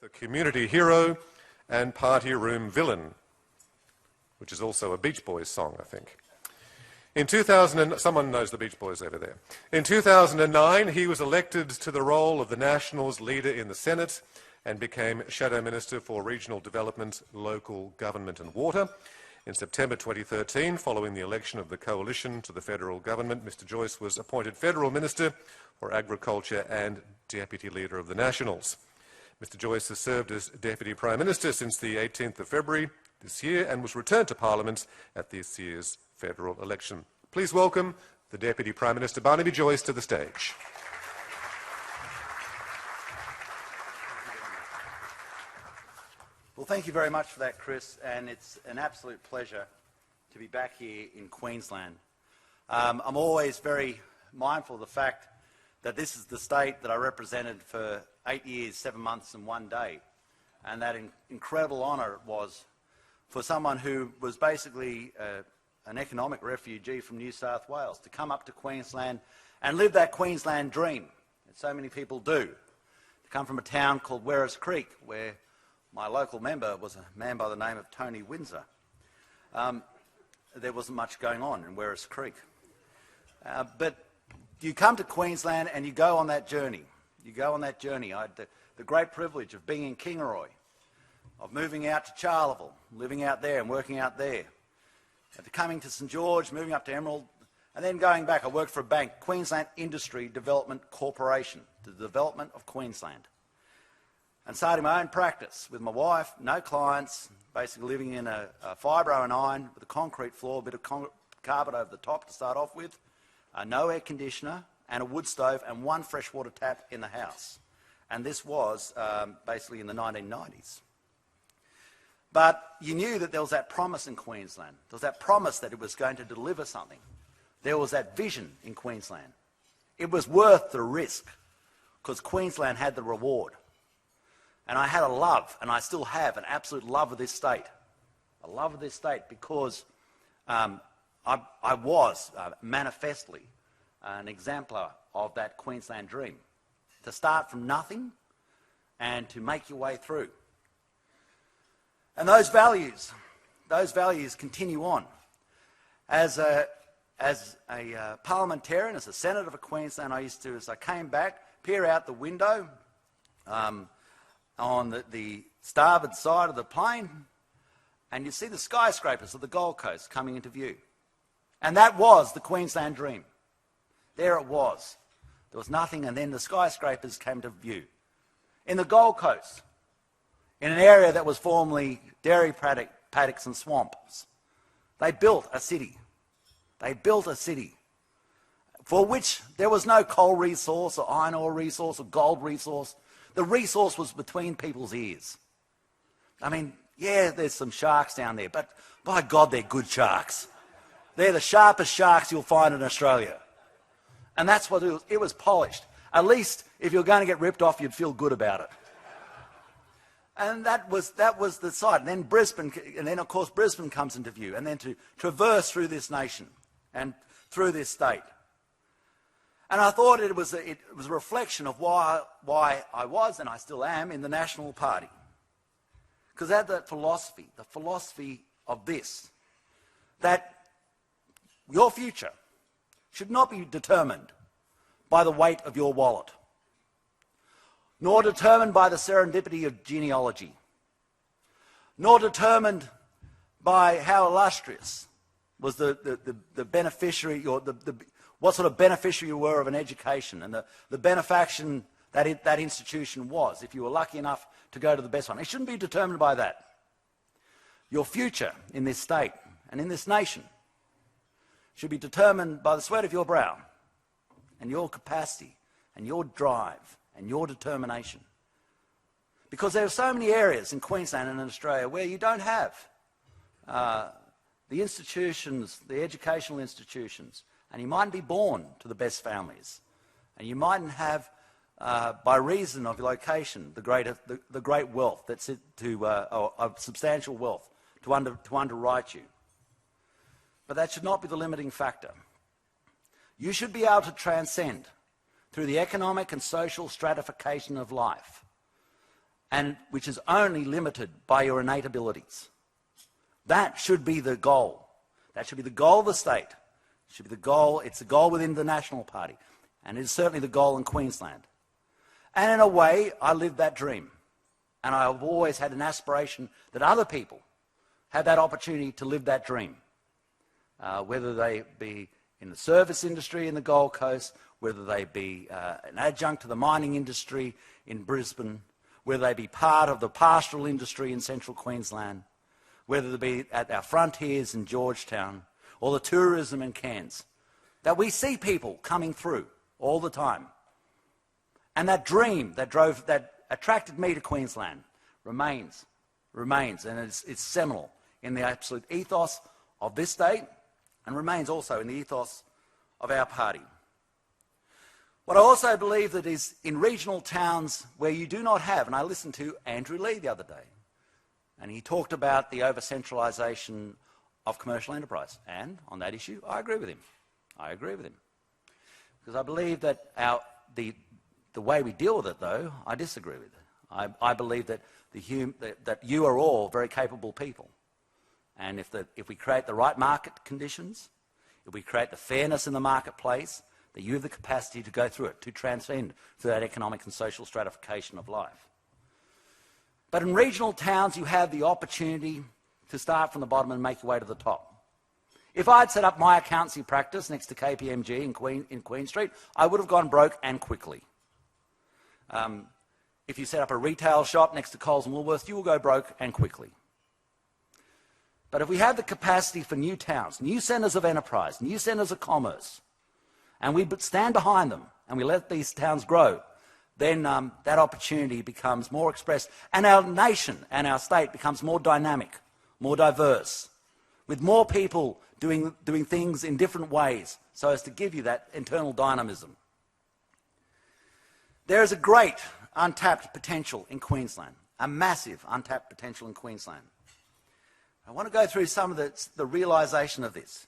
the community hero and party room villain, which is also a Beach Boys song, I think. In 2000, someone knows the Beach Boys over there. In 2009, he was elected to the role of the Nationals leader in the Senate and became Shadow Minister for Regional Development, Local Government and Water. In September 2013, following the election of the coalition to the federal government, Mr Joyce was appointed Federal Minister for Agriculture and Deputy Leader of the Nationals. Mr Joyce has served as Deputy Prime Minister since the 18th of February this year and was returned to Parliament at this year's federal election. Please welcome the Deputy Prime Minister Barnaby Joyce to the stage. Well, thank you very much for that, Chris, and it's an absolute pleasure to be back here in Queensland. I'm always very mindful of the fact that this is the state that I represented for 8 years, 7 months and 1 day, and that incredible honour it was for someone who was basically an economic refugee from New South Wales to come up to Queensland and live that Queensland dream that so many people do. To come from a town called Werris Creek, where my local member was a man by the name of Tony Windsor. There wasn't much going on in Werris Creek. But you come to Queensland and you go on that journey. You go on that journey. I had the great privilege of being in Kingaroy, of moving out to Charleville, living out there and working out there, after coming to St George, moving up to Emerald, and then going back. I worked for a bank, Queensland Industry Development Corporation, the development of Queensland, and starting my own practice with my wife, no clients, basically living in a fibro and iron with a concrete floor, a bit of carpet over the top to start off with, no air conditioner and a wood stove and one freshwater tap in the house. And this was basically in the 1990s. But you knew that there was that promise in Queensland. There was that promise that it was going to deliver something. There was that vision in Queensland. It was worth the risk because Queensland had the reward. And I had a love, and I still have an absolute love of this state. A love of this state because I was manifestly an exemplar of that Queensland dream. To start from nothing and to make your way through. And those values continue on. As a parliamentarian, as a senator for Queensland, I used to, as I came back, peer out the window on the starboard side of the plane, and you see the skyscrapers of the Gold Coast coming into view. And that was the Queensland dream. There it was. There was nothing, and then the skyscrapers came to view. In the Gold Coast, in an area that was formerly dairy paddocks and swamps, they built a city. They built a city for which there was no coal resource or iron ore resource or gold resource. The resource was between people's ears. I mean, yeah, there's some sharks down there, but by God, they're good sharks. They're the sharpest sharks you'll find in Australia. And that's what it was. It was polished. At least if you're going to get ripped off, you'd feel good about it. And that was the site. And then Brisbane, and then of course Brisbane comes into view, and then to traverse through this nation and through this state. And I thought it was a reflection of why I was, and I still am, in the National Party. Because I had that philosophy, the philosophy of this, that your future should not be determined by the weight of your wallet, nor determined by the serendipity of genealogy, nor determined by how illustrious was the beneficiary, or what sort of beneficiary you were of an education, and the benefaction that institution was, if you were lucky enough to go to the best one. It shouldn't be determined by that. Your future in this state and in this nation should be determined by the sweat of your brow and your capacity and your drive and your determination. Because there are so many areas in Queensland and in Australia where you don't have the institutions, the educational institutions, and you mightn't be born to the best families, and you mightn't have, by reason of your location, the great wealth that's of substantial wealth to underwrite you. But that should not be the limiting factor. You should be able to transcend through the economic and social stratification of life and which is only limited by your innate abilities. That should be the goal. That should be the goal of the state. It should be the goal. It's the goal within the National Party, and it's certainly the goal in Queensland. And in a way, I lived that dream. And I've always had an aspiration that other people have that opportunity to live that dream, whether they be in the service industry in the Gold Coast, whether they be an adjunct to the mining industry in Brisbane, whether they be part of the pastoral industry in central Queensland, whether they be at our frontiers in Georgetown, or the tourism in Cairns, that we see people coming through all the time. And that dream that attracted me to Queensland remains, and it's seminal in the absolute ethos of this state, and remains also in the ethos of our party. What I also believe that is in regional towns where you do not have, and I listened to Andrew Lee the other day, and he talked about the over-centralisation of commercial enterprise. And on that issue, I agree with him. I agree with him. Because I believe that the way we deal with it, though, I disagree with it. I believe that that you are all very capable people. And if we create the right market conditions, if we create the fairness in the marketplace, that you have the capacity to go through it, to transcend through that economic and social stratification of life. But in regional towns, you have the opportunity to start from the bottom and make your way to the top. If I'd set up my accountancy practice next to KPMG in Queen Street, I would have gone broke and quickly. If you set up a retail shop next to Coles and Woolworths, you will go broke and quickly. But if we have the capacity for new towns, new centres of enterprise, new centres of commerce, and we stand behind them and we let these towns grow, then that opportunity becomes more expressed, and our nation and our state becomes more dynamic, more diverse, with more people doing things in different ways so as to give you that internal dynamism. There is a great untapped potential in Queensland, a massive untapped potential in Queensland. I want to go through some of the realisation of this.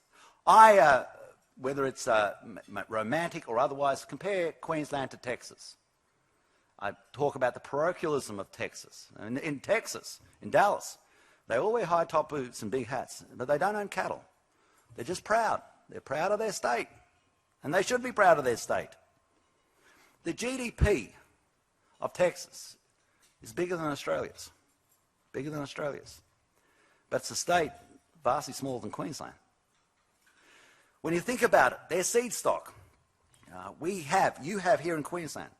Whether it's romantic or otherwise, compare Queensland to Texas. I talk about the parochialism of Texas. And in Texas, in Dallas, they all wear high top boots and big hats, but they don't own cattle. They're just proud. They're proud of their state, and they should be proud of their state. The GDP of Texas is bigger than Australia's, but it's a state vastly smaller than Queensland. When you think about it, their seed stock, you have here in Queensland,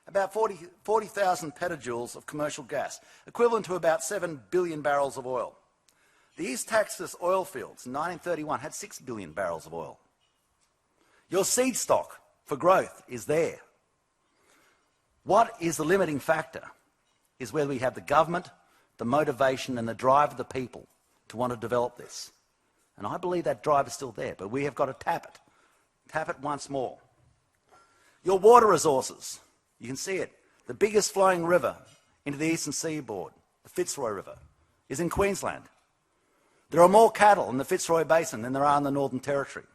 about 40,000 petajoules of commercial gas, equivalent to about 7 billion barrels of oil. The East Texas oil fields in 1931 had 6 billion barrels of oil. Your seed stock for growth is there. What is the limiting factor is whether we have the government, the motivation and the drive of the people to want to develop this. And I believe that drive is still there, but we have got to tap it once more. Your water resources, you can see it. The biggest flowing river into the eastern seaboard, the Fitzroy River, is in Queensland. There are more cattle in the Fitzroy Basin than there are in the Northern Territory.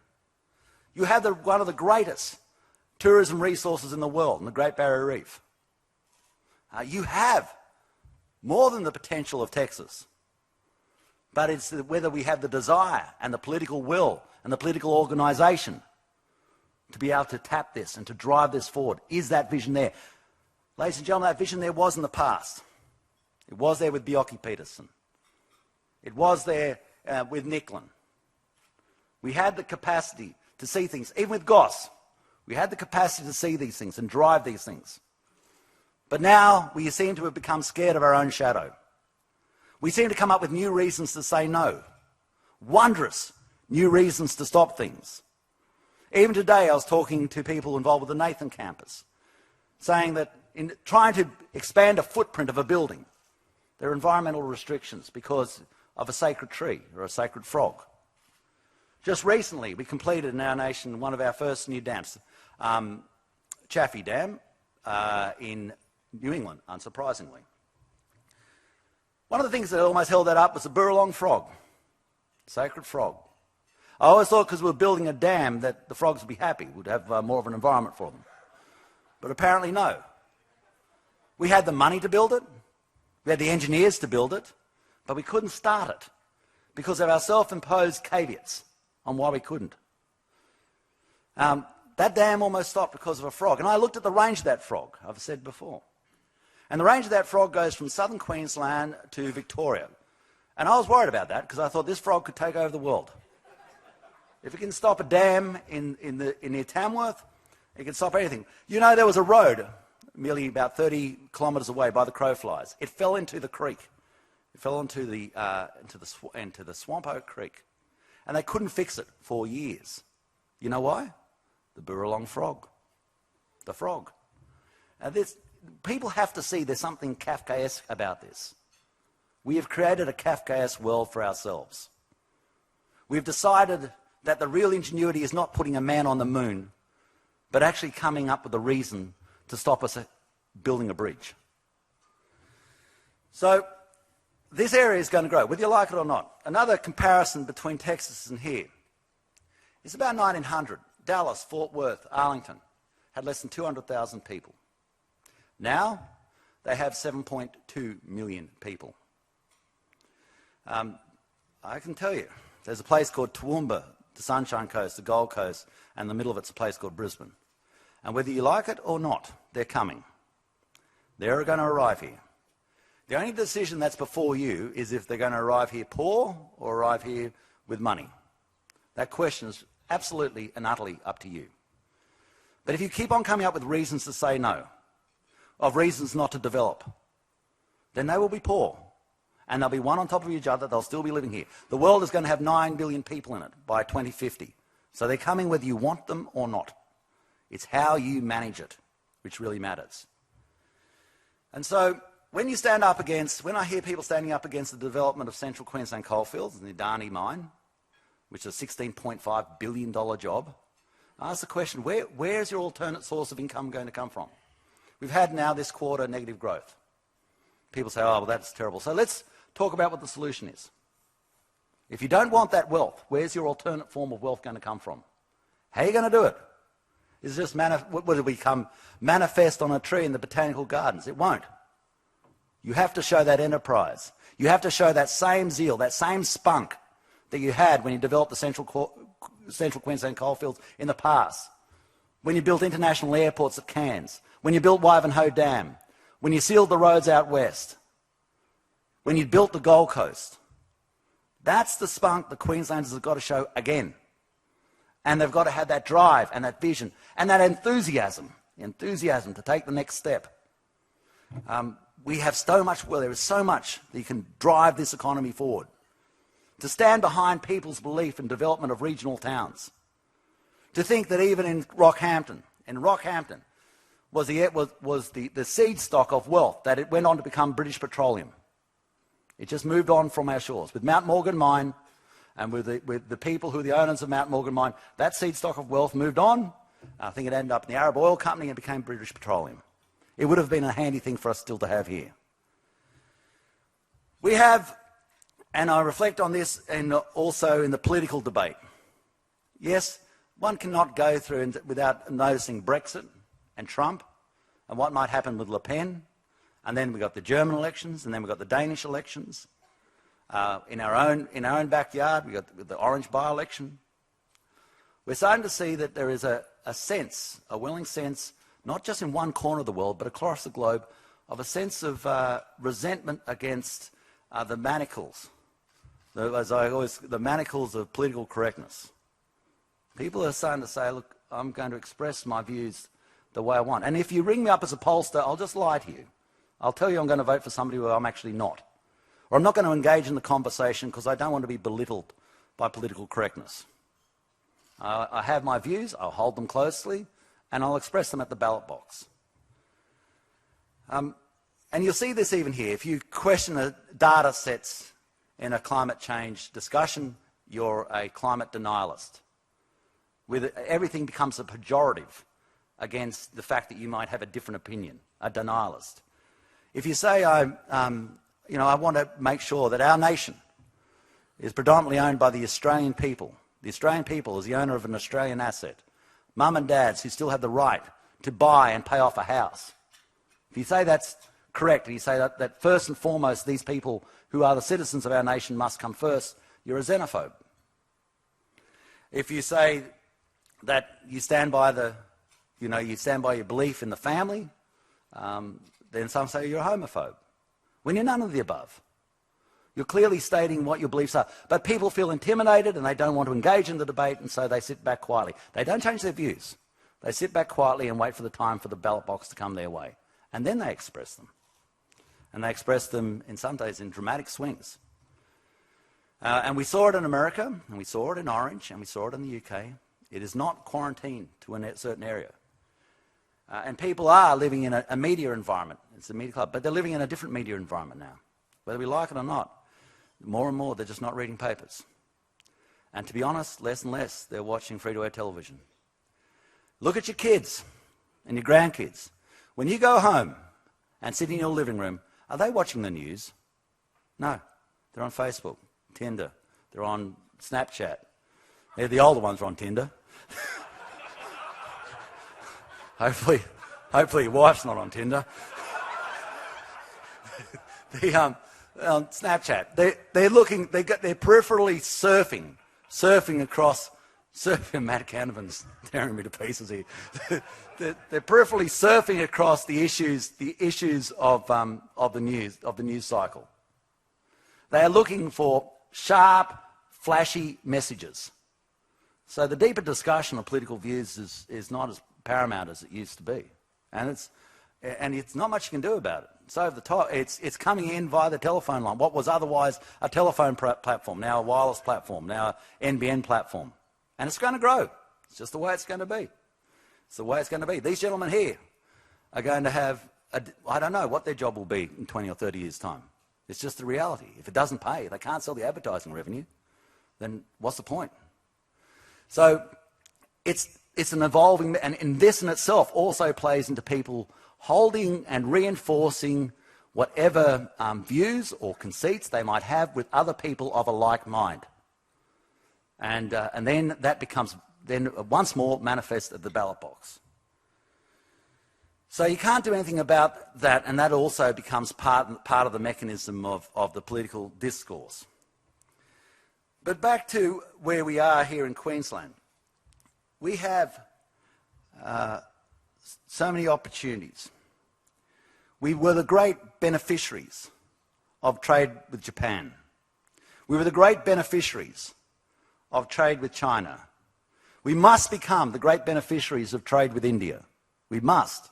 You have one of the greatest tourism resources in the world, in the Great Barrier Reef. You have more than the potential of Texas, but it's whether we have the desire and the political will and the political organisation to be able to tap this and to drive this forward. Is that vision there? Ladies and gentlemen, that vision there was in the past. It was there with Bjelke-Petersen. It was there with Nicklin. We had the capacity to see things, even with Goss. We had the capacity to see these things and drive these things. But now we seem to have become scared of our own shadow. We seem to come up with new reasons to say no. Wondrous new reasons to stop things. Even today I was talking to people involved with the Nathan campus, saying that in trying to expand a footprint of a building, there are environmental restrictions because of a sacred tree or a sacred frog. Just recently we completed in our nation one of our first new dams, Chaffey Dam in New England, unsurprisingly. One of the things that almost held that up was a Burralong frog, sacred frog. I always thought because we were building a dam that the frogs would be happy, would have more of an environment for them. But apparently no. We had the money to build it, We had the engineers to build it, but we couldn't start it because of our self-imposed caveats on why we couldn't. That dam almost stopped because of a frog, and I looked at the range of that frog, I've said before. And the range of that frog goes from southern Queensland to Victoria. And I was worried about that because I thought this frog could take over the world. If it can stop a dam near Tamworth, it can stop anything. You know, there was a road merely about 30 kilometres away by the crowflies. It fell into the creek. It fell into the Swamp Oak Creek. And they couldn't fix it for years. You know why? The Burralong frog. The frog. Now people have to see there's something Kafkaesque about this. We have created a Kafkaesque world for ourselves. We've decided that the real ingenuity is not putting a man on the moon, but actually coming up with a reason to stop us building a bridge. So this area is going to grow, whether you like it or not. Another comparison between Texas and here. It's about 1900. Dallas, Fort Worth, Arlington had less than 200,000 people. Now they have 7.2 million people. I can tell you, there's a place called Toowoomba, the Sunshine Coast, the Gold Coast, and in the middle of it's a place called Brisbane. And whether you like it or not, they're coming. They're going to arrive here. The only decision that's before you is if they're going to arrive here poor or arrive here with money. That question is absolutely and utterly up to you. But if you keep on coming up with reasons to say no, of reasons not to develop, then they will be poor. And they'll be one on top of each other. They'll still be living here. The world is going to have 9 billion people in it by 2050. So they're coming whether you want them or not. It's how you manage it which really matters. And so when you stand up against, when I hear people standing up against the development of Central Queensland coalfields and the Adani mine, which is a $16.5 billion job, I ask the question, where is your alternate source of income going to come from? We've had now this quarter negative growth. People say, oh, well, that's terrible. So let's talk about what the solution is. If you don't want that wealth, where's your alternate form of wealth going to come from? How are you going to do it? Is it just will it become manifest on a tree in the botanical gardens? It won't. You have to show that enterprise. You have to show that same zeal, that same spunk that you had when you developed the Central Queensland coalfields in the past, when you built international airports at Cairns, when you built Wivenhoe Dam, when you sealed the roads out west, when you built the Gold Coast. That's the spunk the Queenslanders have got to show again. And they've got to have that drive and that vision and that enthusiasm to take the next step. We have so much, well, there is so much that you can drive this economy forward. To stand behind people's belief in development of regional towns. To think that even in Rockhampton was the seed stock of wealth, that it went on to become British Petroleum. It just moved on from our shores. With Mount Morgan Mine and with the people who are the owners of Mount Morgan Mine, that seed stock of wealth moved on. I think it ended up in the Arab Oil Company and became British Petroleum. It would have been a handy thing for us still to have here. We have, and I reflect on this and also in the political debate. Yes, one cannot go through without noticing Brexit and Trump and what might happen with Le Pen. And then we've got the German elections, and then we've got the Danish elections. In our own backyard, we've got the Orange by-election. We're starting to see that there is a sense, a willing sense, not just in one corner of the world, but across the globe, of a sense of resentment against the manacles, the manacles of political correctness. People are starting to say, look, I'm going to express my views the way I want. And if you ring me up as a pollster, I'll just lie to you. I'll tell you I'm going to vote for somebody who I'm actually not. Or I'm not going to engage in the conversation because I don't want to be belittled by political correctness. I have my views, I'll hold them closely, and I'll express them at the ballot box. And you'll see this even here. If you question the data sets in a climate change discussion, you're a climate denialist. Everything becomes a pejorative against the fact that you might have a different opinion, a denialist. If you say, I want to make sure that our nation is predominantly owned by the Australian people. The Australian people is the owner of an Australian asset. Mum and dads who still have the right to buy and pay off a house. If you say that's correct and you say that first and foremost these people who are the citizens of our nation must come first, you're a xenophobe. If you say that you stand by your belief in the family, then some say you're a homophobe. When you're none of the above. You're clearly stating what your beliefs are. But people feel intimidated and they don't want to engage in the debate, and so they sit back quietly. They don't change their views. They sit back quietly and wait for the time for the ballot box to come their way. And then they express them. And they express them, in some days, in dramatic swings. And we saw it in America, and we saw it in Orange, and we saw it in the UK. It is not quarantined to a certain area. And people are living in a media environment. It's a media club, but they're living in a different media environment now. Whether we like it or not, more and more they're just not reading papers. And to be honest, less and less they're watching free-to-air television. Look at your kids and your grandkids. When you go home and sit in your living room, are they watching the news? No. They're on Facebook, Tinder. They're on Snapchat. The older ones are on Tinder. Hopefully your wife's not on Tinder. On Snapchat, they're peripherally surfing across. Matt Canavan's tearing me to pieces here. They're peripherally surfing across the issues of the news cycle. They are looking for sharp, flashy messages. So the deeper discussion of political views is not as paramount as it used to be, and it's not much you can do about it. It's over the top. It's coming in via the telephone line. What was otherwise a telephone platform, now a wireless platform, now an NBN platform. And it's going to grow. It's just the way it's going to be. It's the way it's going to be. These gentlemen here are going to have, I don't know what their job will be in 20 or 30 years' time. It's just the reality. If it doesn't pay, they can't sell the advertising revenue, then what's the point? So it's an evolving, and this in itself also plays into people holding and reinforcing whatever views or conceits they might have with other people of a like mind. And then that becomes, once more, manifest at the ballot box. So you can't do anything about that, and that also becomes part of the mechanism of the political discourse. But back to where we are here in Queensland. We have so many opportunities. We were the great beneficiaries of trade with Japan. We were the great beneficiaries of trade with China. We must become the great beneficiaries of trade with India. We must,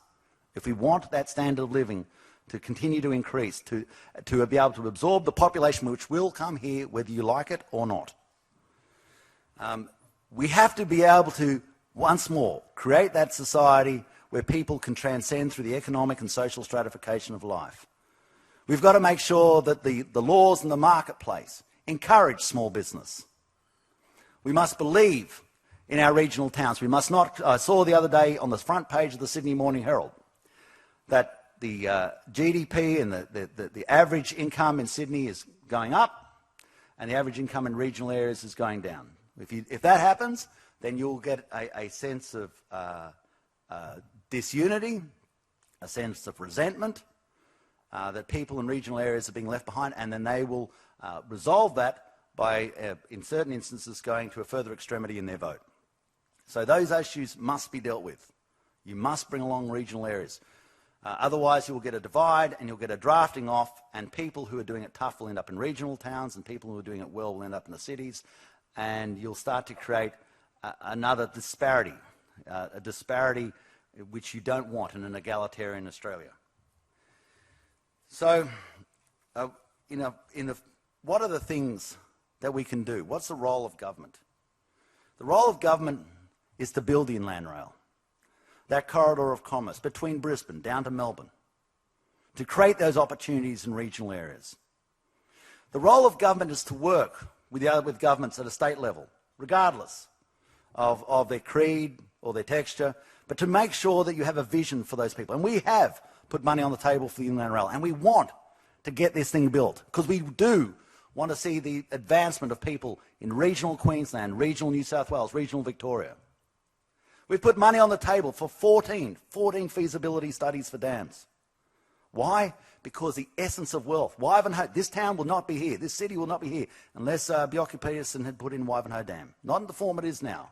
if we want that standard of living to continue to increase, to be able to absorb the population which will come here whether you like it or not. We have to be able to, once more, create that society where people can transcend through the economic and social stratification of life. We've got to make sure that the laws in the marketplace encourage small business. We must believe in our regional towns. We must not, I saw the other day on the front page of the Sydney Morning Herald that the GDP and the average income in Sydney is going up and the average income in regional areas is going down. If that happens, then you'll get a sense of disunity, a sense of resentment, that people in regional areas are being left behind, and then they will resolve that by, in certain instances, going to a further extremity in their vote. So those issues must be dealt with. You must bring along regional areas. Otherwise, you will get a divide and you'll get a drafting off, and people who are doing it tough will end up in regional towns, and people who are doing it well will end up in the cities, and you'll start to create another disparity, a disparity which you don't want in an egalitarian Australia. So, what are the things that we can do? What's the role of government? The role of government is to build the Inland Rail, that corridor of commerce between Brisbane down to Melbourne, to create those opportunities in regional areas. The role of government is to work with governments at a state level, regardless of their creed or their texture, but to make sure that you have a vision for those people. And we have put money on the table for the Inland Rail, and we want to get this thing built, because we do want to see the advancement of people in regional Queensland, regional New South Wales, regional Victoria. We've put money on the table for 14 feasibility studies for dams. Why? Because the essence of wealth, Wivenhoe, this town will not be here, this city will not be here, unless Bjelke-Petersen had put in Wivenhoe Dam. Not in the form it is now.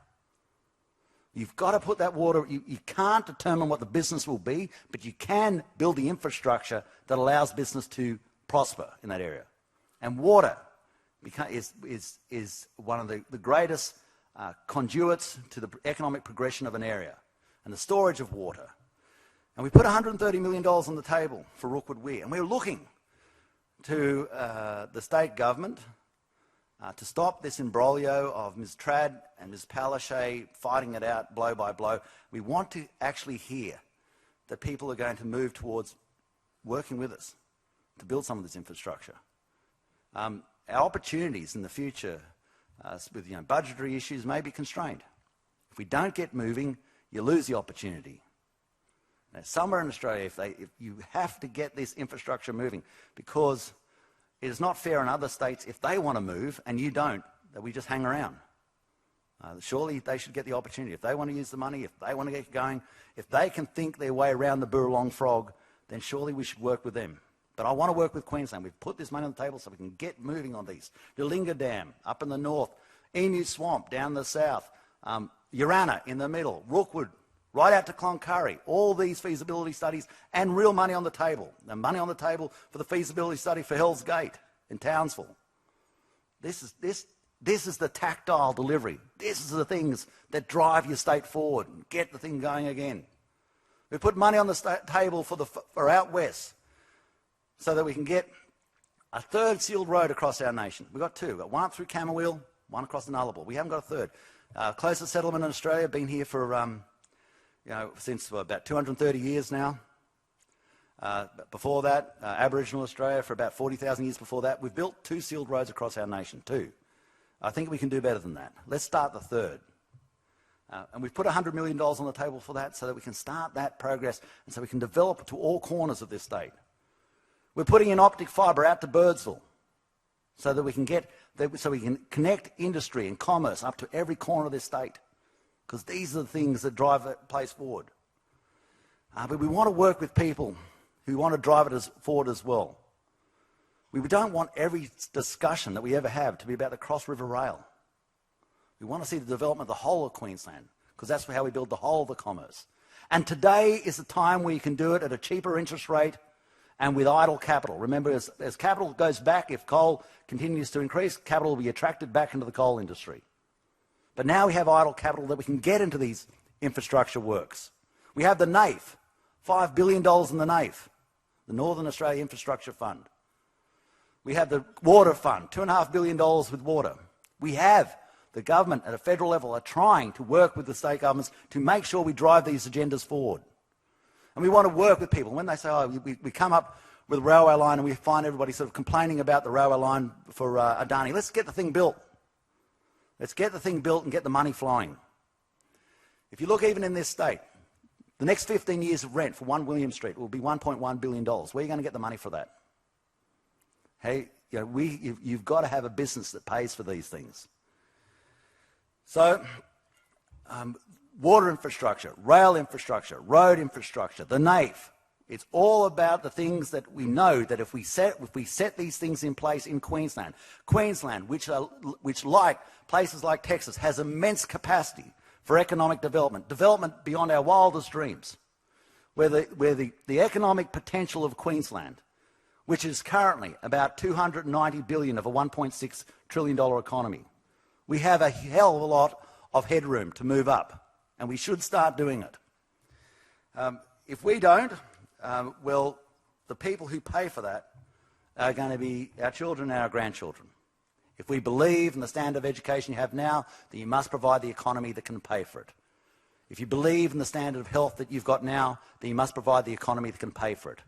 You've got to put that water, you can't determine what the business will be, but you can build the infrastructure that allows business to prosper in that area. And water is one of the greatest conduits to the economic progression of an area, and the storage of water. And we put $130 million on the table for Rookwood Weir, and we're looking to the state government to stop this imbroglio of Ms Trad and Ms Palaszczuk fighting it out blow by blow. We want to actually hear that people are going to move towards working with us to build some of this infrastructure. Our opportunities in the future with budgetary issues may be constrained. If we don't get moving, you lose the opportunity. Now, somewhere in Australia, if you have to get this infrastructure moving, because it is not fair in other states if they want to move and you don't, that we just hang around. Surely they should get the opportunity. If they want to use the money, if they want to get going, if they can think their way around the Burralong Frog, then surely we should work with them. But I want to work with Queensland. We've put this money on the table so we can get moving on these. Delinga Dam up in the north, Emu Swamp down the south, Urana in the middle, Rookwood, right out to Cloncurry, all these feasibility studies and real money on the table. The money on the table for the feasibility study for Hell's Gate in Townsville. This is the tactile delivery. This is the things that drive your state forward and get the thing going again. We put money on the table for out west so that we can get a third sealed road across our nation. We've got two. We've got one up through Camberwell, one across the Nullarbor. We haven't got a third. Closest settlement in Australia, been here for since about 230 years now. Before that, Aboriginal Australia for about 40,000 years before that. We've built two sealed roads across our nation, two. I think we can do better than that. Let's start the third. And we've put $100 million on the table for that so that we can start that progress and so we can develop to all corners of this state. We're putting in optic fibre out to Birdsville so that we can connect industry and commerce up to every corner of this state, because these are the things that drive the place forward. But we want to work with people who want to drive it forward as well. We don't want every discussion that we ever have to be about the Cross River Rail. We want to see the development of the whole of Queensland, because that's how we build the whole of the commerce. And today is the time where you can do it at a cheaper interest rate and with idle capital. Remember, as capital goes back, if coal continues to increase, capital will be attracted back into the coal industry. But now we have idle capital that we can get into these infrastructure works. We have the NAIF, $5 billion in the NAIF, the Northern Australia Infrastructure Fund. We have the Water Fund, $2.5 billion with water. We have the government at a federal level are trying to work with the state governments to make sure we drive these agendas forward. And we want to work with people. When they say, oh, we come up with a railway line and we find everybody sort of complaining about the railway line for Adani, let's get the thing built. Let's get the thing built and get the money flowing. If you look even in this state, the next 15 years of rent for 1 William Street will be $1.1 billion. Where are you going to get the money for that? Hey, you've got to have a business that pays for these things. So, water infrastructure, rail infrastructure, road infrastructure, the NAIF. It's all about the things that we know that if we set these things in place in Queensland, which like places like Texas, has immense capacity for economic development beyond our wildest dreams, where the economic potential of Queensland, which is currently about $290 billion of a $1.6 trillion economy, we have a hell of a lot of headroom to move up, and we should start doing it. If we don't, well, the people who pay for that are going to be our children and our grandchildren. If we believe in the standard of education you have now, then you must provide the economy that can pay for it. If you believe in the standard of health that you've got now, then you must provide the economy that can pay for it.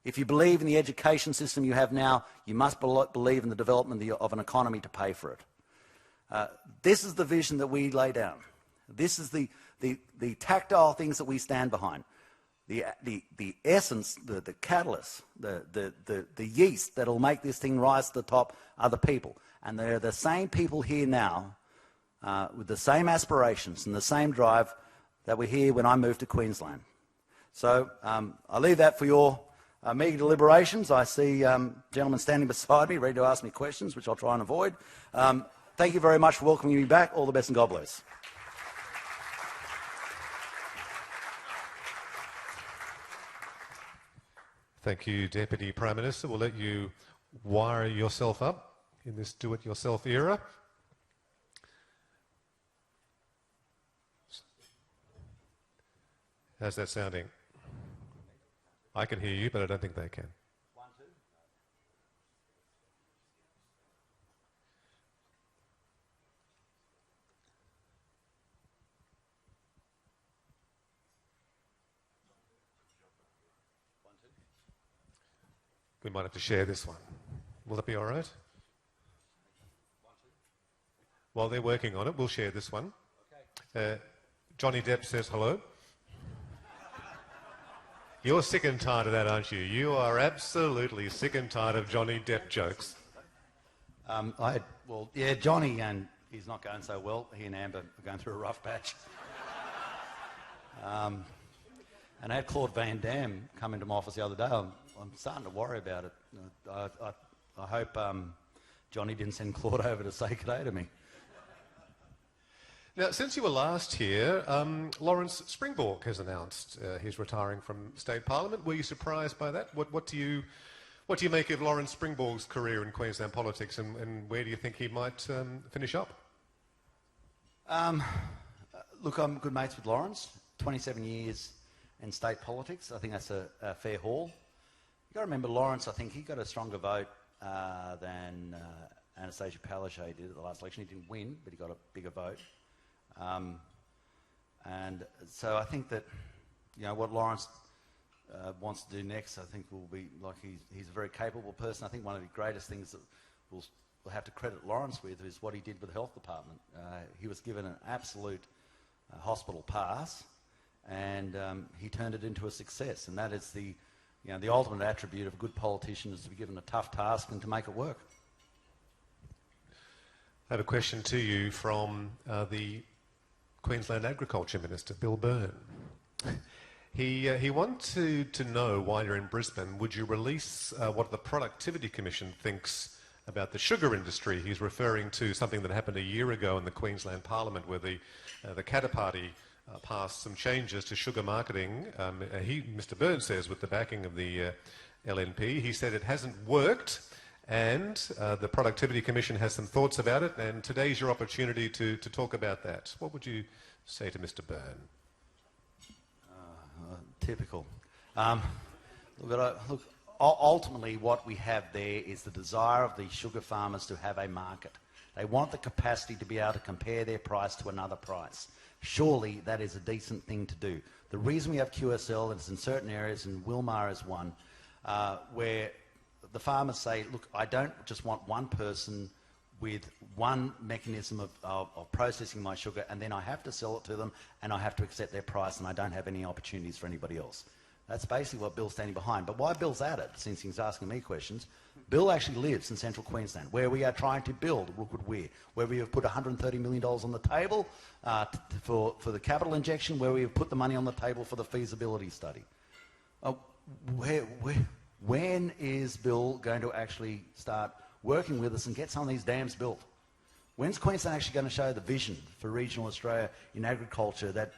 If you believe in the education system you have now, you must believe in the development of an economy to pay for it. This is the vision that we lay down. This is the tactile things that we stand behind. The essence, the catalyst, the yeast that will make this thing rise to the top are the people. And they're the same people here now with the same aspirations and the same drive that were here when I moved to Queensland. So I leave that for your Media deliberations. I see gentlemen standing beside me ready to ask me questions, which I'll try and avoid. Thank you very much for welcoming me back. All the best and God bless. Thank you, Deputy Prime Minister. We'll let you wire yourself up in this do-it-yourself era. How's that sounding? I can hear you, but I don't think they can. 1, 2. We might have to share this one. Will that be all right? 1, 2. While they're working on it, we'll share this one. Okay. Johnny Depp says hello. You're sick and tired of that, aren't you? You are absolutely sick and tired of Johnny Depp jokes. Yeah, Johnny, and he's not going so well. He and Amber are going through a rough patch. And I had Claude Van Damme come into my office the other day. I'm starting to worry about it. I hope Johnny didn't send Claude over to say good day to me. Now, since you were last here, Lawrence Springborg has announced he's retiring from State Parliament. Were you surprised by that? What do you make of Lawrence Springborg's career in Queensland politics, and where do you think he might finish up? Look, I'm good mates with Lawrence. 27 years in state politics. I think that's a fair haul. You've got to remember, Lawrence, I think he got a stronger vote than Anastasia Palaszczuk did at the last election. He didn't win, but he got a bigger vote. And so I think that, what Lawrence wants to do next, I think will be, like, he's a very capable person. I think one of the greatest things that we'll have to credit Lawrence with is what he did with the health department. He was given an absolute hospital pass, and he turned it into a success. And that is the ultimate attribute of a good politician, is to be given a tough task and to make it work. I have a question to you from the Queensland Agriculture Minister, Bill Byrne. He wanted to know, while you're in Brisbane, would you release what the Productivity Commission thinks about the sugar industry? He's referring to something that happened a year ago in the Queensland Parliament, where the Katter Party passed some changes to sugar marketing. Mr. Byrne says, with the backing of the LNP, he said it hasn't worked, and the Productivity Commission has some thoughts about it, and today's your opportunity to talk about that. What would you say to Mr. Byrne? Typical. Look, ultimately what we have there is the desire of the sugar farmers to have a market. They want the capacity to be able to compare their price to another price. Surely that is a decent thing to do. The reason we have QSL is in certain areas, and Wilmar is one, where the farmers say, look, I don't just want one person with one mechanism of processing my sugar, and then I have to sell it to them, and I have to accept their price, and I don't have any opportunities for anybody else. That's basically what Bill's standing behind. But why Bill's at it, since he's asking me questions, Bill actually lives in central Queensland, where we are trying to build Rookwood Weir, where we have put $130 million on the table for the capital injection, where we have put the money on the table for the feasibility study. When is Bill going to actually start working with us and get some of these dams built? When's Queensland actually going to show the vision for regional Australia in agriculture that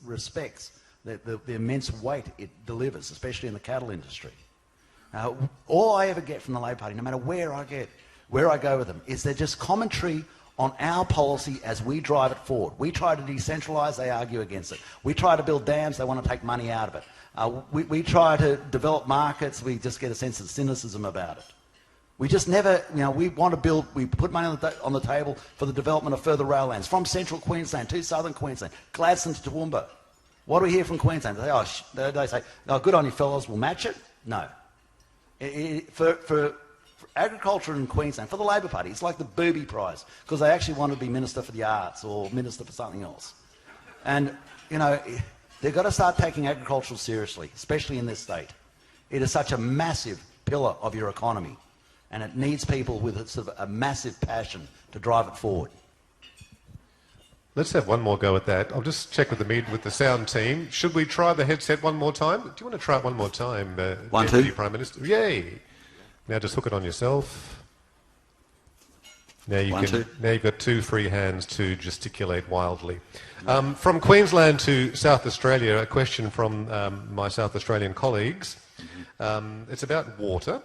respects the immense weight it delivers, especially in the cattle industry? All I ever get from the Labor Party, no matter where I go with them, is they're just commentary on our policy as we drive it forward. We try to decentralise, they argue against it. We try to build dams, they want to take money out of it. We try to develop markets, we just get a sense of cynicism about it. We just never, we want to build, we put money on the table for the development of further rail lands, from central Queensland to southern Queensland, Gladstone to Toowoomba. What do we hear from Queensland? They say, oh, good on you fellas, we'll match it? No. For agriculture in Queensland, for the Labor Party, it's like the Booby Prize, because they actually want to be Minister for the Arts or Minister for something else. And, they've got to start taking agriculture seriously, especially in this state. It is such a massive pillar of your economy, and it needs people with a massive passion to drive it forward. Let's have one more go at that. I'll just check with the sound team. Should we try the headset one more time? Do you want to try it one more time, One, Deputy two. Prime Minister? Yay! Now just hook it on yourself. Now you One, two. Now you've got 2 free hands to gesticulate wildly. From Queensland to South Australia, a question from my South Australian colleagues. It's about water.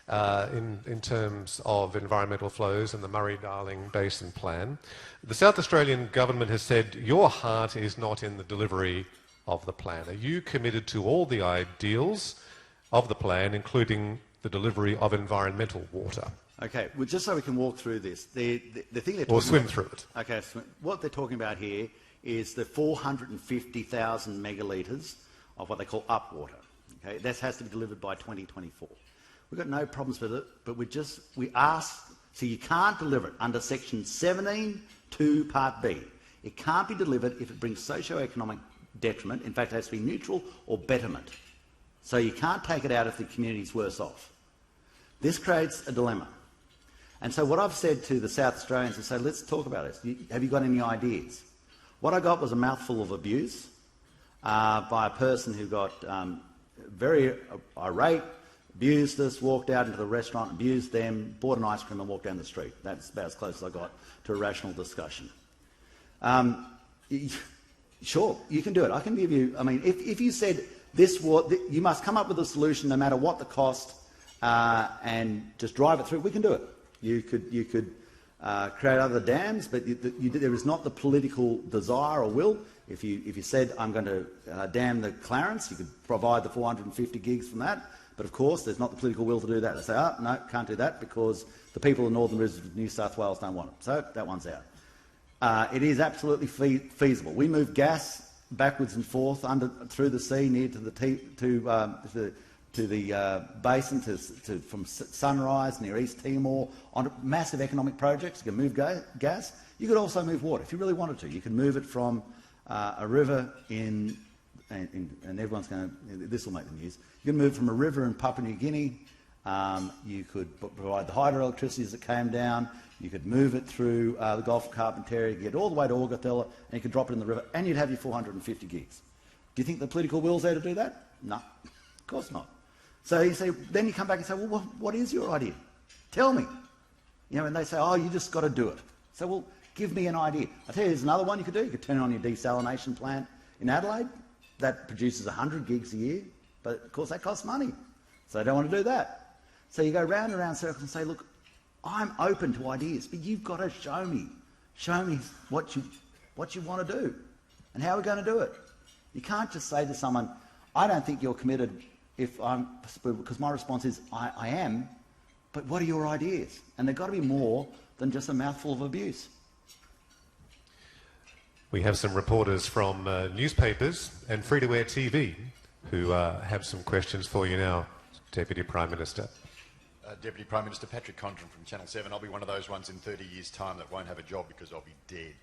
In terms of environmental flows and the Murray-Darling Basin Plan. The South Australian government has said your heart is not in the delivery of the plan. Are you committed to all the ideals of the plan, including the delivery of environmental water? Okay, well, just so we can walk through this, the thing they're talking Or swim about, through it. Okay, what they're talking about here is the 450,000 megalitres of what they call upwater. Okay, that has to be delivered by 2024. We've got no problems with it, but we ask, so you can't deliver it under Section 17(2) Part B. It can't be delivered if it brings socio-economic detriment. In fact, it has to be neutral or betterment. So you can't take it out if the community's worse off. This creates a dilemma. And so what I've said to the South Australians is, say, let's talk about this. Have you got any ideas? What I got was a mouthful of abuse by a person who got very irate, abused us, walked out into the restaurant, abused them, bought an ice cream and walked down the street. That's about as close as I got to a rational discussion. Sure, you can do it. I can give you, I mean, if you said this, you must come up with a solution no matter what the cost and just drive it through, we can do it. You could create other dams, but there is not the political desire or will. If you said, I'm going to dam the Clarence, you could provide the 450 gigs from that. But of course, there's not the political will to do that. They say, oh, no, can't do that because the people in the northern rivers of New South Wales don't want it. So that one's out. It is absolutely feasible. We move gas backwards and forth through the sea near to the basin from Sunrise near East Timor on massive economic projects. You can move gas. You could also move water if you really wanted to. You can move it from a river and everyone's going to, this will make the news. You can move from a river in Papua New Guinea. You could provide the hydroelectricity that came down. You could move it through the Gulf of Carpentaria, get all the way to Augathella, and you could drop it in the river, and you'd have your 450 gigs. Do you think the political will's there to do that? No, of course not. So you say, then you come back and say, well, what is your idea? Tell me. You know, and they say, oh, you just got to do it. So, well, give me an idea. I tell you, there's another one you could do. You could turn on your desalination plant in Adelaide. That produces 100 gigs a year, but of course that costs money. So they don't want to do that. So you go round and round circles and say, look, I'm open to ideas, but you've got to show me what you want to do and how we're going to do it. You can't just say to someone, I don't think you're committed because my response is, I am, but what are your ideas? And they've got to be more than just a mouthful of abuse. We have some reporters from newspapers and free-to-air TV who have some questions for you now, Deputy Prime Minister. Deputy Prime Minister Patrick Condren from Channel 7. I'll be one of those ones in 30 years' time that won't have a job because I'll be dead.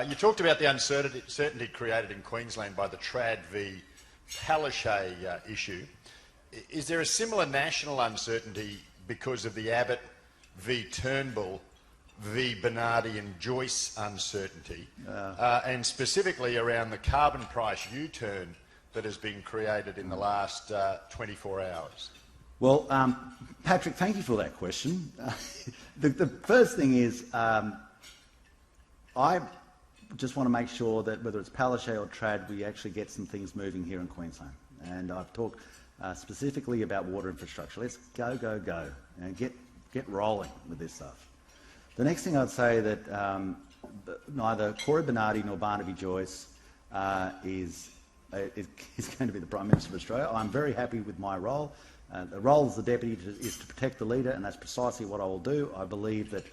You talked about the uncertainty created in Queensland by the Trad v Palaszczuk issue. Is there a similar national uncertainty because of the Abbott v Turnbull v Barnaby and Joyce uncertainty, and specifically around the carbon price U-turn that has been created in the last 24 hours? Well, Patrick, thank you for that question. The first thing is, I just want to make sure that whether it's Palaszczuk or Trad, we actually get some things moving here in Queensland. And I've talked specifically about water infrastructure. Let's go, and get rolling with this stuff. The next thing I'd say that neither Corey Bernardi nor Barnaby Joyce is going to be the Prime Minister of Australia. I'm very happy with my role. The role as the Deputy is to protect the leader, and that's precisely what I will do. I believe that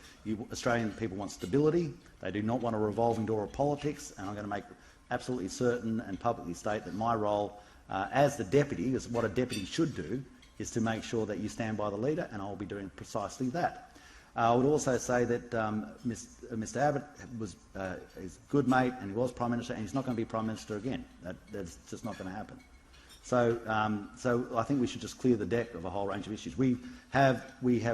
Australian people want stability. They do not want a revolving door of politics, and I'm going to make absolutely certain and publicly state that my role as the Deputy, is what a Deputy should do, is to make sure that you stand by the leader, and I will be doing precisely that. I would also say that Mr Abbott is a good mate, and he was Prime Minister, and he's not going to be Prime Minister again. That's just not going to happen. So I think we should just clear the deck of a whole range of issues. We have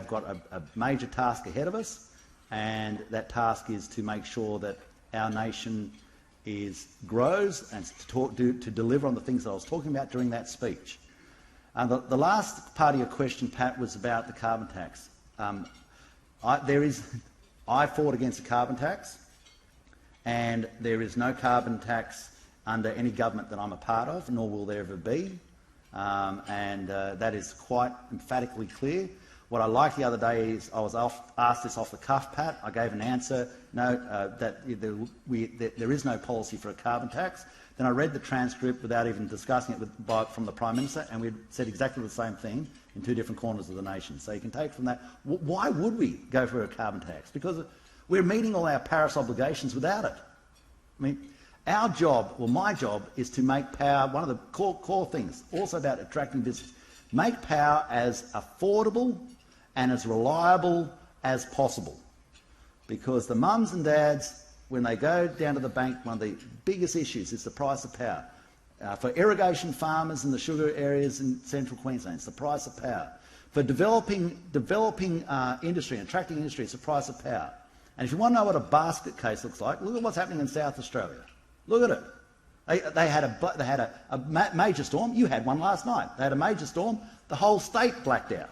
got a major task ahead of us. and that task is to make sure that our nation grows and to deliver on the things that I was talking about during that speech. The last part of your question, Pat, was about the carbon tax. I fought against the carbon tax, and there is no carbon tax under any government that I'm a part of, nor will there ever be. That is quite emphatically clear. What I liked the other day is I was asked this off the cuff, Pat. I gave an answer, no, that there is no policy for a carbon tax. Then I read the transcript without even discussing it from the Prime Minister, and we said exactly the same thing in two different corners of the nation. So you can take from that, why would we go for a carbon tax? Because we're meeting all our Paris obligations without it. I mean, our job, well, my job, is to make power, one of the core things, also about attracting business, make power as affordable and as reliable as possible. Because the mums and dads, when they go down to the bank, one of the biggest issues is the price of power. For irrigation farmers in the sugar areas in central Queensland, it's the price of power. For developing industry and attracting industry, it's the price of power. And if you want to know what a basket case looks like, look at what's happening in South Australia. Look at it. They had a major storm. You had one last night. They had a major storm. The whole state blacked out.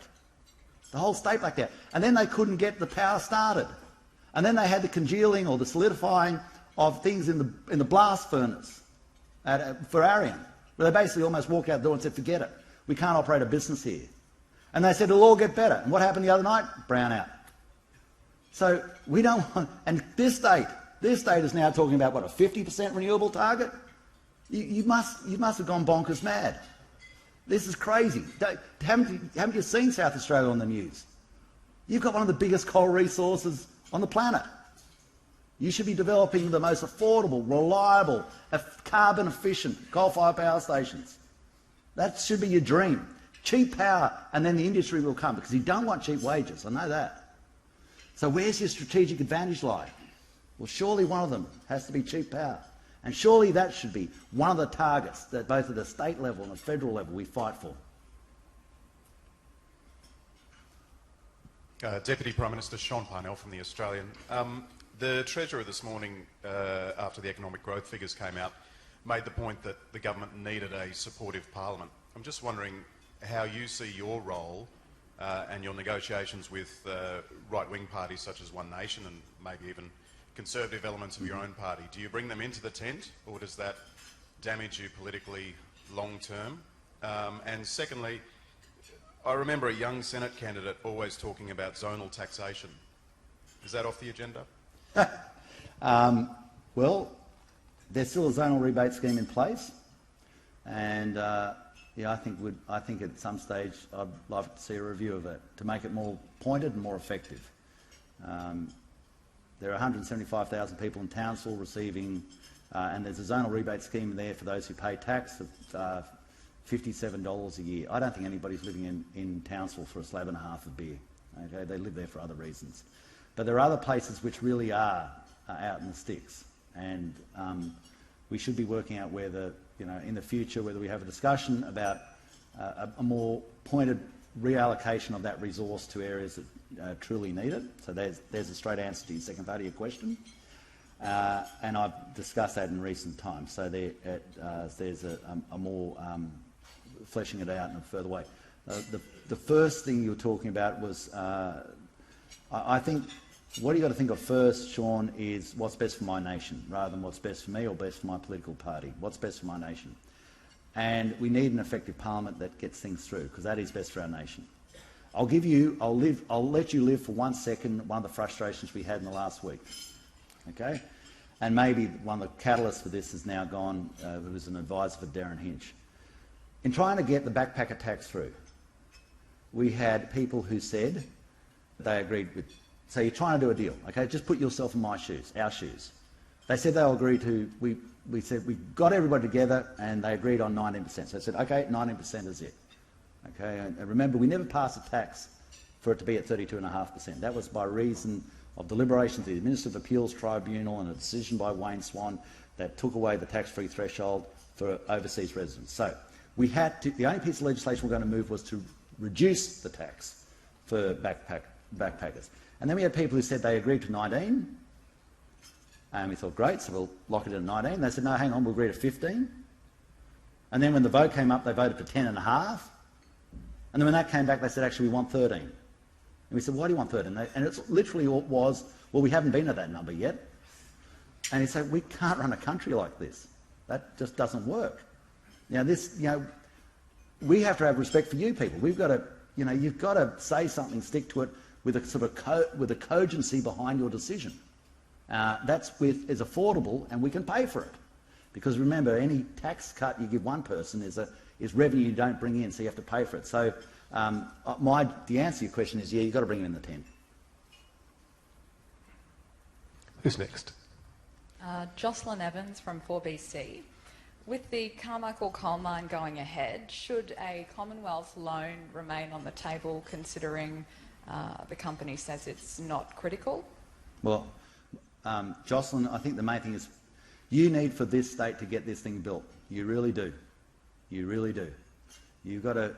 The whole state blacked out. And then they couldn't get the power started. And then they had the congealing or the solidifying of things in the blast furnace for Arion, where they basically almost walked out the door and said, forget it. We can't operate a business here. And they said, it'll all get better. And what happened the other night? Brownout. So we don't want... And this state is now talking about, what, a 50% renewable target? You must have gone bonkers mad. This is crazy. Haven't you seen South Australia on the news? You've got one of the biggest coal resources on the planet. You should be developing the most affordable, reliable, carbon efficient coal-fired power stations. That should be your dream. Cheap power, and then the industry will come, because you don't want cheap wages, I know that. So where's your strategic advantage lie? Well, surely one of them has to be cheap power. And surely that should be one of the targets that both at the state level and the federal level we fight for. Deputy Prime Minister Sean Parnell from The Australian. The Treasurer this morning, after the economic growth figures came out, made the point that the government needed a supportive parliament. I'm just wondering how you see your role and your negotiations with right-wing parties such as One Nation and maybe even conservative elements of your own party. Do you bring them into the tent, or does that damage you politically long-term? And secondly, I remember a young Senate candidate always talking about zonal taxation. Is that off the agenda? Well, there's still a zonal rebate scheme in place, and yeah, I think at some stage I'd love to see a review of it to make it more pointed and more effective. There are 175,000 people in Townsville receiving, and there's a zonal rebate scheme there for those who pay tax of $57 a year. I don't think anybody's living in Townsville for a slab and a half of beer. Okay, they live there for other reasons. But there are other places which really are out in the sticks, and we should be working out whether, in the future, whether we have a discussion about a more pointed reallocation of that resource to areas that truly need it. So there's a straight answer to your second part of your question. And I've discussed that in recent times. So there's a more fleshing it out in a further way. The first thing you were talking about was, I think, what you've got to think of first, Sean, is what's best for my nation, rather than what's best for me or best for my political party. What's best for my nation? And we need an effective parliament that gets things through, because that is best for our nation. I'll let you live for 1 second one of the frustrations we had in the last week. Okay? And maybe one of the catalysts for this is now gone, who was an advisor for Darren Hinch. In trying to get the backpacker tax through, we had people who said they agreed with... So you're trying to do a deal, okay? Just put yourself in my shoes, our shoes. They said they'll agree to... We said we got everybody together and they agreed on 19%. So I said, okay, 19% is it. Okay, and remember, we never passed a tax for it to be at 32.5%. That was by reason of deliberations of the Administrative Appeals Tribunal and a decision by Wayne Swan that took away the tax-free threshold for overseas residents. So we had to... The only piece of legislation we're going to move was to reduce the tax for backpackers. And then we had people who said they agreed to 19, and we thought, great, so we'll lock it in at 19. They said, no, hang on, we'll agree to 15. And then when the vote came up, they voted for 10.5. And then when that came back, they said, actually, we want 13. And we said, why do you want 13? And it literally was, well, we haven't been at that number yet. And he said, we can't run a country like this. That just doesn't work. We have to have respect for you people. We've got to, you've got to say something, stick to it with a sort of with a cogency behind your decision. Is affordable, and we can pay for it. Because remember, any tax cut you give one person is revenue you don't bring in, so you have to pay for it. So the answer to your question is, yeah, you've got to bring it in the 10. Who's next? Jocelyn Evans from 4BC. With the Carmichael coal mine going ahead, should a Commonwealth loan remain on the table, considering the company says it's not critical? Well, Jocelyn, I think the main thing is you need for this state to get this thing built. You really do. You really do. You've got to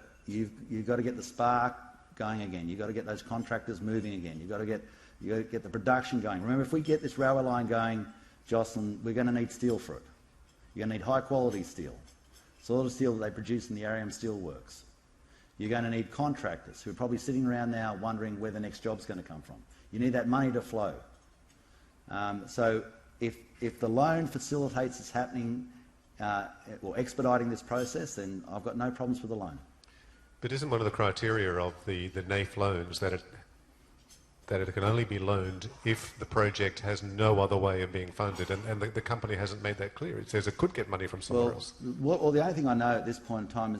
get the spark going again. You've got to get those contractors moving again. You've got to get the production going. Remember, if we get this railway line going, Jocelyn, we're going to need steel for it. You're going to need high-quality steel, sort of steel that they produce in the Arium Steel Works. You're going to need contractors who are probably sitting around now wondering where the next job's going to come from. You need that money to flow. So if the loan facilitates this happening or expediting this process, then I've got no problems with the loan. But isn't one of the criteria of the NAIF loans that it can only be loaned if the project has no other way of being funded, and the company hasn't made that clear? It says it could get money from somewhere else. Well, the only thing I know at this point in time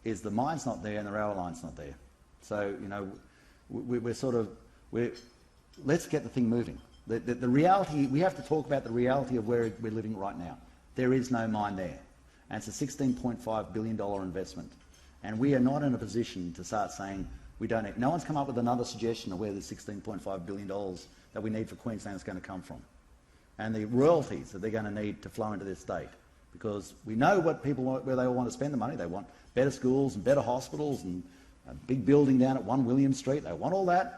is the mine's not there and the rail line's not there. So, let's get the thing moving. The reality, we have to talk about the reality of where we're living right now. There is no mine there. And it's a $16.5 billion investment. And we are not in a position to start saying we don't need. No one's come up with another suggestion of where the $16.5 billion that we need for Queensland is going to come from. And the royalties that they're going to need to flow into this state. Because we know what people want, where they all want to spend the money. They want better schools and better hospitals and a big building down at 1 William Street. They want all that.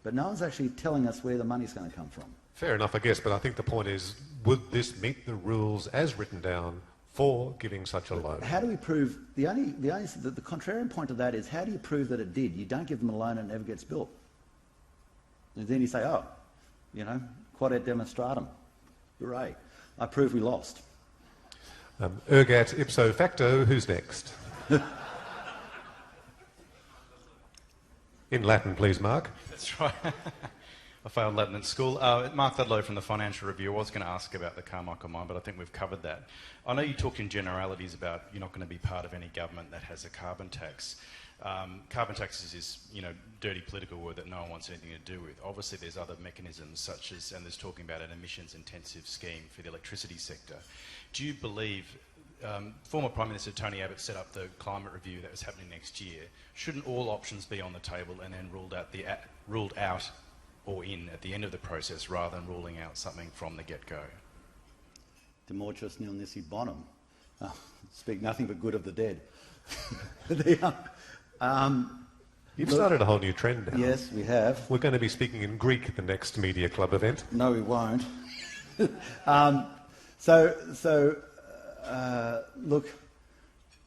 But no one's actually telling us where the money's going to come from. Fair enough, I guess, but I think the point is, would this meet the rules as written down for giving such a loan? How do we prove, the contrarian point of that is, how do you prove that it did? You don't give them a loan and it never gets built. And then you say, quod demonstratum. Hooray. I prove we lost. Ergat ipso facto, who's next? In Latin, please, Mark. That's right. I failed Latin at school. Mark Ludlow from the Financial Review. I was going to ask about the Carmichael mine, but I think we've covered that. I know you talked in generalities about you're not going to be part of any government that has a carbon tax. Carbon taxes is, dirty political word that no one wants anything to do with. Obviously, there's other mechanisms such as, and there's talking about an emissions-intensive scheme for the electricity sector. Do you believe, former Prime Minister Tony Abbott set up the climate review that was happening next year? Shouldn't all options be on the table and then ruled out or in at the end of the process, rather than ruling out something from the get-go? De mortuis nil nisi bonum. Speak nothing but good of the dead. You've started a whole new trend now. Yes, we have. We're going to be speaking in Greek at the next Media Club event. No, we won't. Look,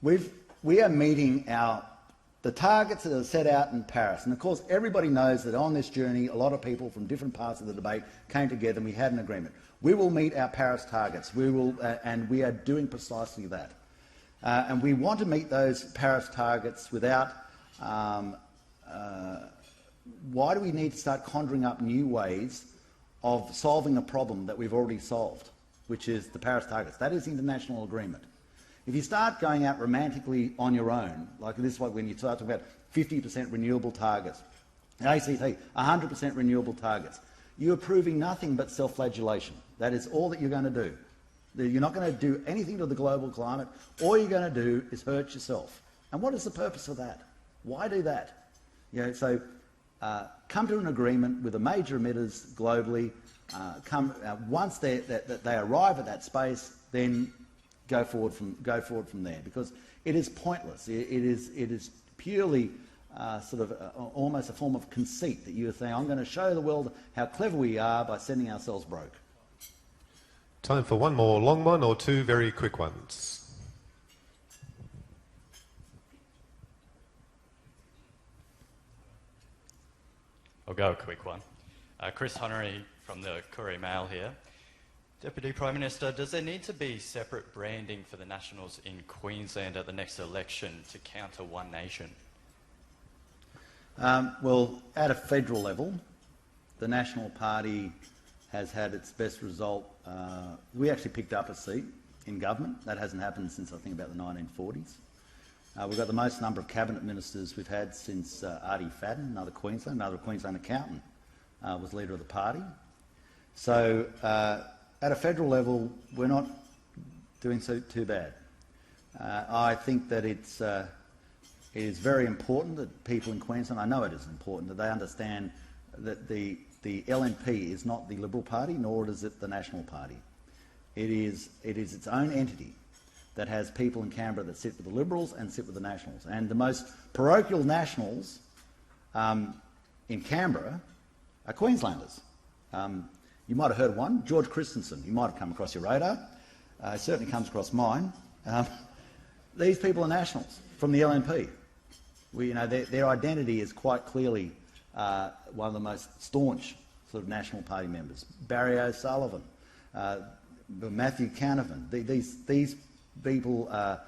we are meeting the targets that are set out in Paris. And of course, everybody knows that on this journey, a lot of people from different parts of the debate came together and we had an agreement. We will meet our Paris targets. We will, and we are doing precisely that. And we want to meet those Paris targets without... why do we need to start conjuring up new ways of solving a problem that we've already solved, which is the Paris targets? That is international agreement. If you start going out romantically on your own, like this, like when you start talking about 50% renewable targets, ACT, 100% renewable targets, you're proving nothing but self-flagellation. That is all that you're going to do. You're not going to do anything to the global climate. All you're going to do is hurt yourself. And what is the purpose of that? Why do that? Come to an agreement with the major emitters globally. Once they arrive at that space, then go forward from there, because it is pointless. It is purely almost a form of conceit that you were saying, I'm going to show the world how clever we are by sending ourselves broke. Time for one more long one or two very quick ones. I'll go a quick one. Chris Hunnery from the Courier Mail here. Deputy Prime Minister, does there need to be separate branding for the Nationals in Queensland at the next election to counter One Nation? Well, at a federal level, the National Party has had its best result. We actually picked up a seat in government. That hasn't happened since, I think, about the 1940s. We've got the most number of cabinet ministers we've had since Artie Fadden, another Queensland accountant, was leader of the party. So at a federal level, we're not doing too bad. I think that it is very important that people in Queensland, I know it is important, that they understand that the LNP is not the Liberal Party, nor is it the National Party. It is its own entity that has people in Canberra that sit with the Liberals and sit with the Nationals. And the most parochial Nationals in Canberra are Queenslanders. You might have heard of one, George Christensen. You might have come across your radar. Certainly comes across mine. These people are Nationals from the LNP. Their identity is quite clearly one of the most staunch sort of National Party members. Barry O'Sullivan, Matthew Canavan. These people,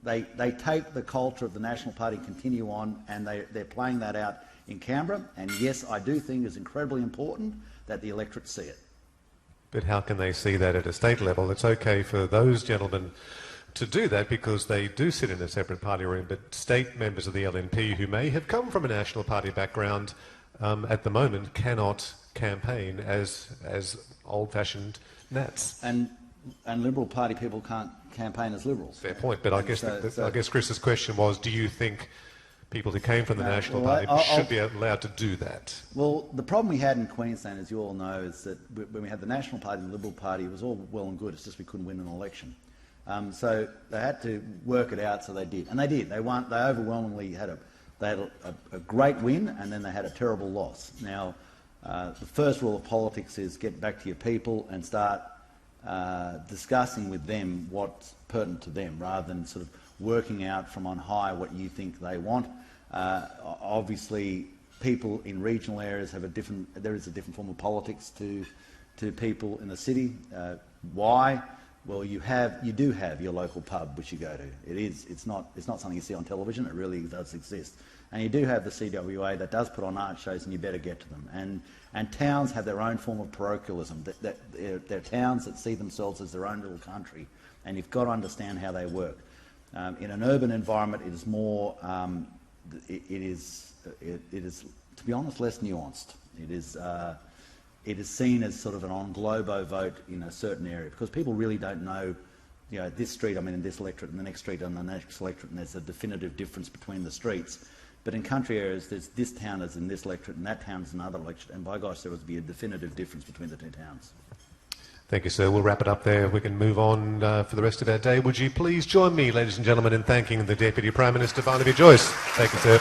they take the culture of the National Party, continue on, and they're playing that out in Canberra. And yes, I do think it's incredibly important that the electorate see it. But how can they see that at a state level? It's okay for those gentlemen to do that because they do sit in a separate party room, but state members of the LNP who may have come from a National Party background at the moment cannot campaign as old-fashioned Nats. And Liberal Party people can't campaign as Liberals. Fair point, but I guess Chris's question was, do you think people who came from the National Party should be allowed to do that? Well, the problem we had in Queensland, as you all know, is that when we had the National Party and the Liberal Party, it was all well and good, it's just we couldn't win an election. So they had to work it out, so they did. And they did. They won. They overwhelmingly had a great win, and then they had a terrible loss. Now, the first rule of politics is get back to your people and start discussing with them what's pertinent to them, rather than sort of working out from on high what you think they want. Obviously, people in regional areas have there is a different form of politics to people in the city. Why? Well, you do have your local pub which you go to. It's not something you see on television. It really does exist. And you do have the CWA that does put on art shows, and you better get to them. And towns have their own form of parochialism. They're towns that see themselves as their own little country, and you've got to understand how they work. In an urban environment, it is more. It is, to be honest, less nuanced. It is seen as sort of an on globo vote in a certain area, because people really don't know, this street I'm in this electorate and the next street and the next electorate, and there's a definitive difference between the streets. But in country areas, there's this town is in this electorate and that town is another electorate, and by gosh, there would be a definitive difference between the two towns. Thank you, sir. We'll wrap it up there. We can move on for the rest of our day. Would you please join me, ladies and gentlemen, in thanking the Deputy Prime Minister, Barnaby Joyce. Thank you, sir.